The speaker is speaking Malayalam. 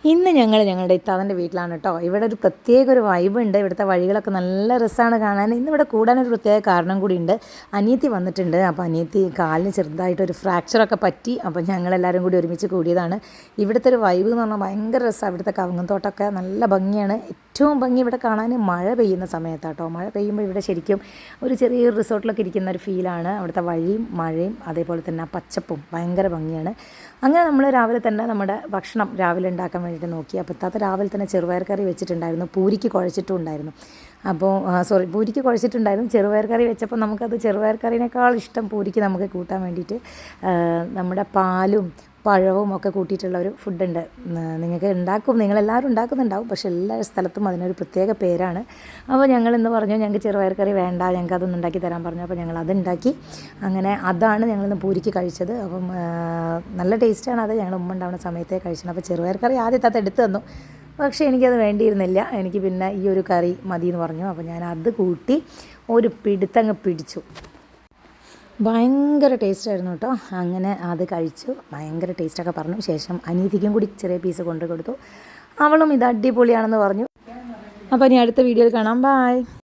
ഇന്ന് ഞങ്ങളുടെ ഇത്താതൻ്റെ വീട്ടിലാണ് കേട്ടോ. ഇവിടെ ഒരു പ്രത്യേക ഒരു വൈബ് ഉണ്ട്. ഇവിടുത്തെ വഴികളൊക്കെ നല്ല രസമാണ് കാണാൻ. ഇന്നിവിടെ കൂടാനൊരു പ്രത്യേക കാരണം കൂടി ഉണ്ട്. അനിയത്തി വന്നിട്ടുണ്ട്. അപ്പോൾ അനിയത്തി കാലിന് ചെറുതായിട്ടൊരു ഫ്രാക്ചറൊക്കെ പറ്റി. അപ്പോൾ ഞങ്ങളെല്ലാവരും കൂടി ഒരുമിച്ച് കൂടിയതാണ്. ഇവിടുത്തെ ഒരു വൈബ് എന്ന് പറഞ്ഞാൽ ഭയങ്കര രസമാണ്. ഇവിടുത്തെ കവുങ്ങത്തോട്ടമൊക്കെ നല്ല ഭംഗിയാണ്. ഏറ്റവും ഭംഗി ഇവിടെ കാണാൻ മഴ പെയ്യുന്ന സമയത്താട്ടോ. മഴ പെയ്യുമ്പോൾ ഇവിടെ ശരിക്കും ഒരു ചെറിയൊരു റിസോർട്ടിലൊക്കെ ഇരിക്കുന്ന ഒരു ഫീലാണ്. അവിടുത്തെ വഴിയും മഴയും അതേപോലെ തന്നെ ആ പച്ചപ്പും ഭയങ്കര ഭംഗിയാണ്. അങ്ങനെ നമ്മൾ രാവിലെ തന്നെ നമ്മുടെ ഭക്ഷണം രാവിലെ ഉണ്ടാക്കാൻ വേണ്ടിയിട്ട് നോക്കി. അപ്പോൾ ഇത്താത്ത രാവിലെ തന്നെ ചെറുപയർ കറി വെച്ചിട്ടുണ്ടായിരുന്നു. പൂരിക്ക് കുഴച്ചിട്ടും ഉണ്ടായിരുന്നു. അപ്പോൾ പൂരിക്ക് കുഴച്ചിട്ടുണ്ടായിരുന്നു. ചെറുപയർ കറി വെച്ചപ്പോൾ നമുക്കത് ചെറുപയർ കറിനേക്കാൾ ഇഷ്ടം പൂരിക്ക് നമുക്ക് കൂട്ടാൻ വേണ്ടിയിട്ട് നമ്മുടെ പാലും പഴവും ഒക്കെ കൂട്ടിയിട്ടുള്ള ഒരു ഫുഡുണ്ട്. നിങ്ങൾക്ക് നിങ്ങളെല്ലാവരും ഉണ്ടാക്കുന്നുണ്ടാവും. പക്ഷേ എല്ലാ സ്ഥലത്തും അതിനൊരു പ്രത്യേക പേരാണ്. അപ്പോൾ ഞങ്ങളിന്ന് പറഞ്ഞു ഞങ്ങൾക്ക് ചെറുപയർ കറി വേണ്ട, ഞങ്ങൾക്ക് അതൊന്നും ഉണ്ടാക്കി തരാൻ പറഞ്ഞു. അപ്പോൾ ഞങ്ങൾ അതുണ്ടാക്കി. അങ്ങനെ അതാണ് ഞങ്ങളിന്ന് പൂരിക്ക് കഴിച്ചത്. അപ്പം നല്ല ടേസ്റ്റാണ്. അത് ഞങ്ങൾ ഉമ്മ ഉണ്ടാവുന്ന സമയത്തേ കഴിച്ചത്. അപ്പോൾ ചെറുപയർ കറി ആദ്യത്തെ എടുത്തു തന്നു. പക്ഷേ എനിക്കത് വേണ്ടിയിരുന്നില്ല. എനിക്ക് പിന്നെ ഈ ഒരു കറി മതി എന്ന് പറഞ്ഞു. അപ്പോൾ ഞാൻ അത് കൂട്ടി ഒരു പിടുത്തങ്ങ് പിടിച്ചു. ഭയങ്കര ടേസ്റ്റായിരുന്നു കേട്ടോ. അങ്ങനെ അത് കഴിച്ചു. ഭയങ്കര ടേസ്റ്റൊക്കെ പറഞ്ഞു. ശേഷം അനീതിക്കും കൂടി ചെറിയ പീസ് കൊണ്ടു കൊടുത്തു. അവളും ഇത് അടിപൊളിയാണെന്ന് പറഞ്ഞു. അപ്പോൾ ഇനി അടുത്ത വീഡിയോയിൽ കാണാം. ബൈ.